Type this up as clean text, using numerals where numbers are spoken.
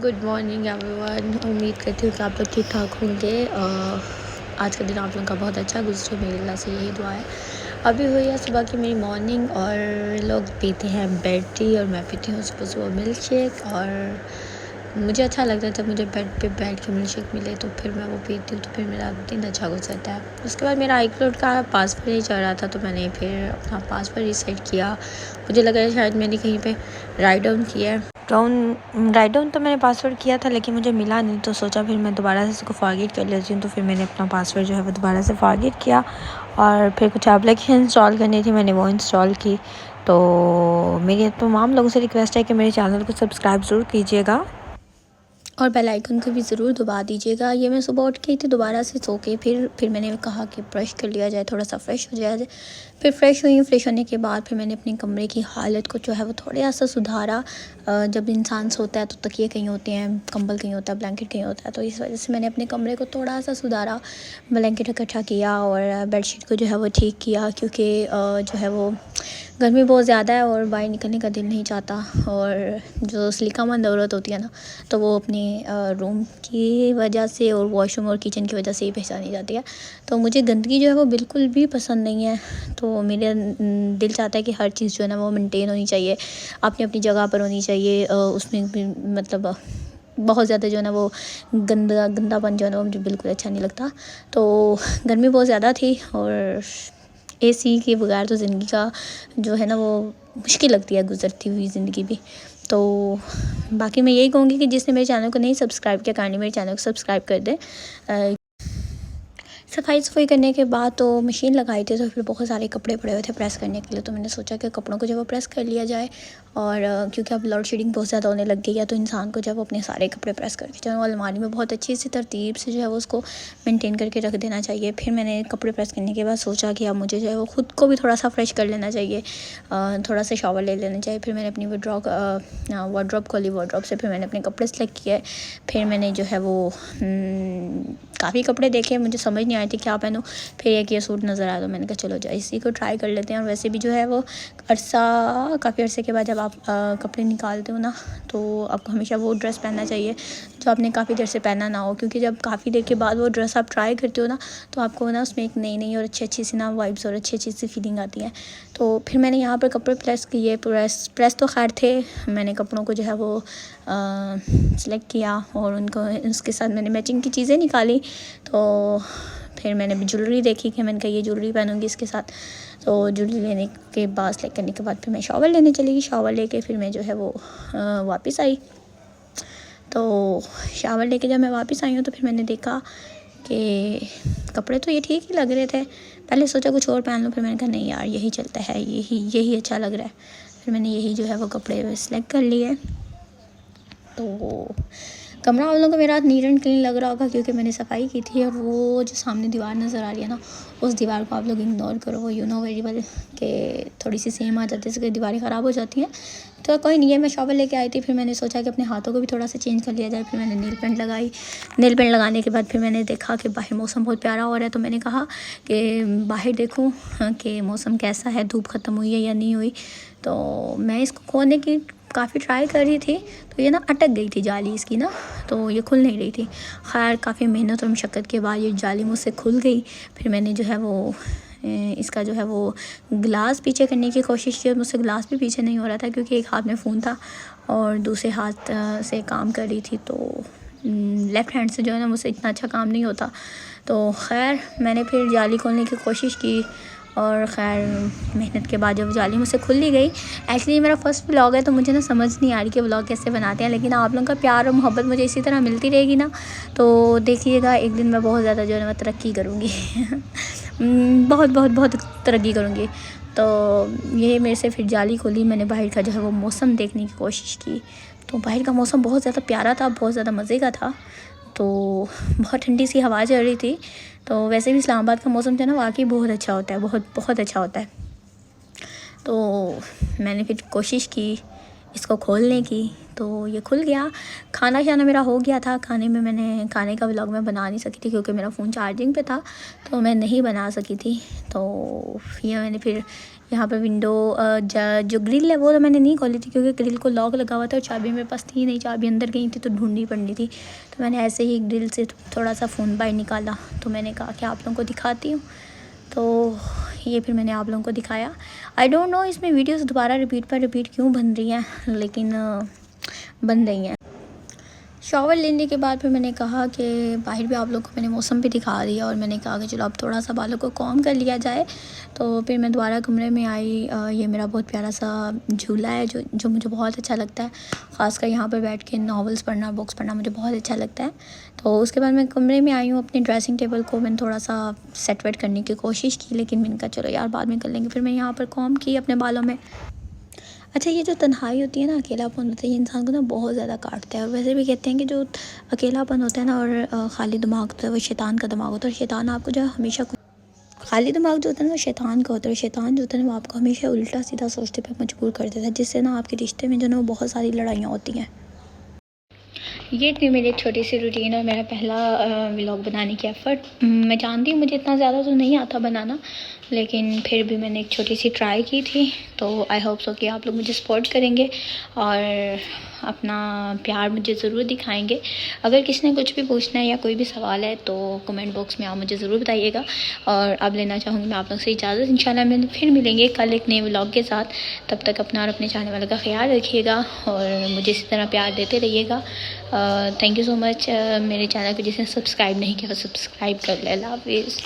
Good morning everyone. उम्मीद करती हूँ कि आप लोग ठीक ठाक होंगे। आज का दिन आप लोगों का बहुत अच्छा गुजरे, मेरे अल्लाह से यही दुआ है। अभी हुई है सुबह की मेरी मॉर्निंग और लोग पीते हैं बेड टी और मैं पीती हूँ सुबह सुबह मिल्क शेक। और मुझे अच्छा लगता है जब मुझे बेड पे बैठ के मिल्क शेक मिले तो फिर मैं वो पीती हूँ, तो फिर मेरा दिन अच्छा गुजरता है। उसके बाद मेरा iCloud का पासवर्ड नहीं चल रहा था, तो मैंने फिर अपना पासवर्ड रीसेट किया। मुझे लगा शायद मैंने कहीं पे राइट डाउन तो मैंने पासवर्ड किया था, लेकिन मुझे मिला नहीं, तो सोचा फिर मैं दोबारा से इसको फॉरगेट कर लेती हूँ। तो फिर मैंने अपना पासवर्ड जो है वो दोबारा से फॉरगेट किया और फिर कुछ एप्लीकेशन इंस्टॉल करनी थी, मैंने वो इंस्टॉल की। तो मेरी तमाम लोगों से रिक्वेस्ट है कि मेरे चैनल को सब्सक्राइब ज़रूर कीजिएगा और बेल आइकन को भी ज़रूर दबा दीजिएगा। ये मैं सुबह उठ गई थी दोबारा से सो के, फिर मैंने कहा कि ब्रश कर लिया जाए, थोड़ा सा फ्रेश हो जाए। फिर फ्रेश हुई। फ्रेश होने के बाद फिर मैंने अपने कमरे की हालत को जो है वो थोड़ा सा सुधारा। जब इंसान सोता है तो तकिए कहीं होते हैं, कंबल कहीं होता है, ब्लैंकेट कहीं होता है, तो इस वजह से मैंने अपने कमरे को थोड़ा सा सुधारा, ब्लैंकेट इकट्ठा किया और बेडशीट को जो है वो ठीक किया, क्योंकि जो है वो गर्मी बहुत ज़्यादा है और बाहर निकलने का दिल नहीं चाहता। और जो सलीकामंद औरत होती है ना, तो वो अपने रूम की वजह से और वॉशरूम और किचन की वजह से ही पहचानी जाती है। तो मुझे गंदगी जो है वो बिल्कुल भी पसंद नहीं है। तो मेरे दिल चाहता है कि हर चीज़ जो है ना वो मेंटेन होनी चाहिए, अपनी अपनी जगह पर होनी चाहिए। उसमें भी मतलब बहुत ज़्यादा जो है ना वो गंदापन जो है ना वो मुझे बिल्कुल अच्छा नहीं लगता। तो गर्मी बहुत ज़्यादा थी और एसी के बगैर तो ज़िंदगी का जो है ना वो मुश्किल लगती है, गुजरती हुई ज़िंदगी भी। तो बाकी मैं यही कहूँगी कि जिसने मेरे चैनल को नहीं सब्सक्राइब किया, काइंडली मेरे चैनल को सब्सक्राइब कर दें। सफाई करने के बाद तो मशीन लगाई थी, तो फिर बहुत सारे कपड़े पड़े हुए थे प्रेस करने के लिए, तो मैंने सोचा कि कपड़ों को जब वो प्रेस कर लिया जाए। और क्योंकि अब लोड शेडिंग बहुत ज़्यादा होने लग गई है, तो इंसान को जब अपने सारे कपड़े प्रेस करके जो है वो अलमारी में बहुत अच्छी सी तरतीब से जो है वो उसको मेंटेन करके रख देना चाहिए। फिर मैंने कपड़े प्रेस करने के बाद सोचा कि अब मुझे जो है वो ख़ुद को भी थोड़ा सा फ्रेश कर लेना चाहिए, थोड़ा सा शावर ले लेना चाहिए। फिर मैंने अपनी वार्डरोब खोली, वार्डरोब से फिर मैंने अपने कपड़े सेलेक्ट किए। फिर मैंने जो है वो काफ़ी कपड़े देखे, मुझे समझ नहीं आए थे क्या पहनूं। फिर एक ये सूट नज़र आया, तो मैंने कहा चलो जाए इसी को ट्राई कर लेते हैं। और वैसे भी जो है वो काफ़ी अरसे के बाद जब आप कपड़े निकालते हो ना, तो आपको हमेशा वो ड्रेस पहनना चाहिए जो आपने काफ़ी देर से पहना ना हो, क्योंकि जब काफ़ी देर के बाद वो ड्रेस आप ट्राई करते हो ना, तो आपको ना उसमें एक नई और अच्छी सी ना वाइब्स और अच्छी सी फीलिंग आती है। तो फिर मैंने यहाँ पर कपड़े प्रेस किए, प्रेस तो खैर थे, मैंने कपड़ों को जो है वो सेलेक्ट किया और उनको उसके साथ मैंने मैचिंग की चीज़ें निकाली। तो फिर मैंने ज्वेलरी देखी कि मैंने कहा ये ज्वेलरी पहनूंगी इसके साथ। तो ज्वेलरी लेने के बाद सेलेक्ट करने के बाद फिर मैं शावर लेने चली गई। शावर लेके फिर मैं जो है वो वापस आई। तो शावर लेके जब मैं वापस आई हूँ तो फिर मैंने देखा कि कपड़े तो ये ठीक ही लग रहे थे। पहले सोचा कुछ और पहन लूँ, फिर मैंने कहा नहीं यार यही चलता है, यही अच्छा लग रहा है। फिर मैंने यही जो है वो कपड़े सेलेक्ट कर लिए। तो कमरा आप लोगों को मेरा नीट एंड क्लीन लग रहा होगा, क्योंकि मैंने सफाई की थी। और वो जो सामने दीवार नज़र आ रही है ना, उस दीवार को आप लोग इग्नोर करो, वो यू नो वेरी वेल कि थोड़ी सी सेम आ जाती है, इसलिए दीवारें ख़राब हो जाती हैं। तो कोई नहीं है, मैं शावर लेके आई थी। फिर मैंने सोचा कि अपने हाथों को भी थोड़ा सा चेंज कर लिया जाए। फिर मैंने नील पेंट लगाई। नील पेंट लगाने के बाद फिर मैंने देखा कि बाहर मौसम बहुत प्यारा हो रहा है, तो मैंने कहा कि बाहर देखूँ कि मौसम कैसा है, धूप ख़त्म हुई है या नहीं हुई। तो मैं इसको खोलने की काफ़ी ट्राई कर रही थी, तो ये ना अटक गई थी जाली इसकी ना, तो ये खुल नहीं रही थी। खैर काफ़ी मेहनत और मशक्क़त के बाद ये जाली मुझसे खुल गई। फिर मैंने जो है वो इसका जो है वो ग्लास पीछे करने की कोशिश की, और मुझसे ग्लास भी पीछे नहीं हो रहा था, क्योंकि एक हाथ में फ़ोन था और दूसरे हाथ से काम कर रही थी। तो लेफ़्ट हैंड से जो है ना मुझसे इतना अच्छा काम नहीं होता। तो खैर मैंने फिर जाली खोलने की कोशिश की और ख़ैर मेहनत के बाद जब जाली मुझसे खुल ही गई। एक्चुअली मेरा फर्स्ट व्लॉग है, तो मुझे ना समझ नहीं आ रही कि व्लॉग कैसे बनाते हैं, लेकिन आप लोगों का प्यार और मोहब्बत मुझे इसी तरह मिलती रहेगी ना, तो देखिएगा एक दिन मैं बहुत ज़्यादा जो है मैं तरक्की करूँगी बहुत तरक्की करूँगी। तो ये मेरे से फिर जाली खोली, मैंने बाहर का जो है वो मौसम देखने की कोशिश की। तो बाहर का मौसम बहुत ज़्यादा प्यारा था, बहुत ज़्यादा मज़े का था। तो बहुत ठंडी सी हवा चल रही थी। तो वैसे भी इस्लामाबाद का मौसम जो है ना वाकई बहुत अच्छा होता है, बहुत अच्छा होता है। तो मैंने फिर कोशिश की इसको खोलने की, तो ये खुल गया। खाना शाना मेरा हो गया था। खाने का व्लॉग मैं बना नहीं सकी थी, क्योंकि मेरा फ़ोन चार्जिंग पे था, तो मैं नहीं बना सकी थी। तो ये मैंने फिर यहाँ पर विंडो जो ग्रिल है वो तो मैंने नहीं खोली थी क्योंकि ग्रिल को लॉक लगा हुआ था और चाबी मेरे पास थी नहीं, चाबी अंदर गई थी तो ढूंढनी पड़नी थी। तो मैंने ऐसे ही ग्रिल से थोड़ा सा फ़ोन बाहर निकाला, तो मैंने कहा कि आप लोगों को दिखाती हूँ। तो ये फिर मैंने आप लोगों को दिखाया। आई डोंट नो इसमें वीडियोस दोबारा रिपीट पर रिपीट क्यों बन रही हैं, लेकिन बन रही हैं। शॉवर लेने के बाद फिर मैंने कहा कि बाहर भी आप लोगों को मैंने मौसम भी दिखा दिया और मैंने कहा कि चलो अब थोड़ा सा बालों को कॉम कर लिया जाए। तो फिर मैं दोबारा कमरे में आई। ये मेरा बहुत प्यारा सा झूला है जो मुझे बहुत अच्छा लगता है, ख़ासकर यहाँ पर बैठ के नॉवेल्स पढ़ना, बुक्स पढ़ना मुझे बहुत अच्छा लगता है। तो उसके बाद मैं कमरे में आई हूँ, अपने ड्रेसिंग टेबल को मैंने थोड़ा सा सेट वेट करने की कोशिश की, लेकिन मैंने कहा चलो यार बाद में कर लेंगे। फिर मैं यहाँ पर कॉम की अपने बालों में। अच्छा, ये जो तन्हाई होती है ना, अकेलापन होता है, ये इंसान को ना बहुत ज़्यादा काटता है। और वैसे भी कहते हैं कि जो अकेलापन होता है ना और खाली दिमाग होता है वो शैतान का दिमाग होता है। और शैतान आपको जो है हमेशा खाली दिमाग जो होता है ना वो शैतान का होता है। शैतान जो होता है ना वो आपको हमेशा उल्टा सीधा सोचते पे मजबूर कर देता है, जिससे ना आपके रिश्ते में जो ना वो बहुत सारी लड़ाइयाँ होती हैं। ये थी मेरी छोटी सी रूटीन और मेरा पहला व्लॉग बनाने की एफ़र्ट। मैं जानती हूँ मुझे इतना ज़्यादा तो नहीं आता बनाना, लेकिन फिर भी मैंने एक छोटी सी ट्राई की थी। तो आई होप सो कि आप लोग मुझे सपोर्ट करेंगे और अपना प्यार मुझे ज़रूर दिखाएंगे। अगर किसी ने कुछ भी पूछना है या कोई भी सवाल है तो कमेंट बॉक्स में आप मुझे ज़रूर बताइएगा। और अब लेना चाहूँगी मैं आप लोग से इजाज़त। इंशाल्लाह मैं फिर मिलेंगे कल एक नए व्लॉग के साथ। तब तक अपना और अपने चाहने वालों का ख्याल रखिएगा और मुझे इसी तरह प्यार देते रहिएगा। Thank you so much. मेरे चैनल को जिसने सब्सक्राइब नहीं किया वो सब्सक्राइब कर ले। अल्लाह हाफ़िज़।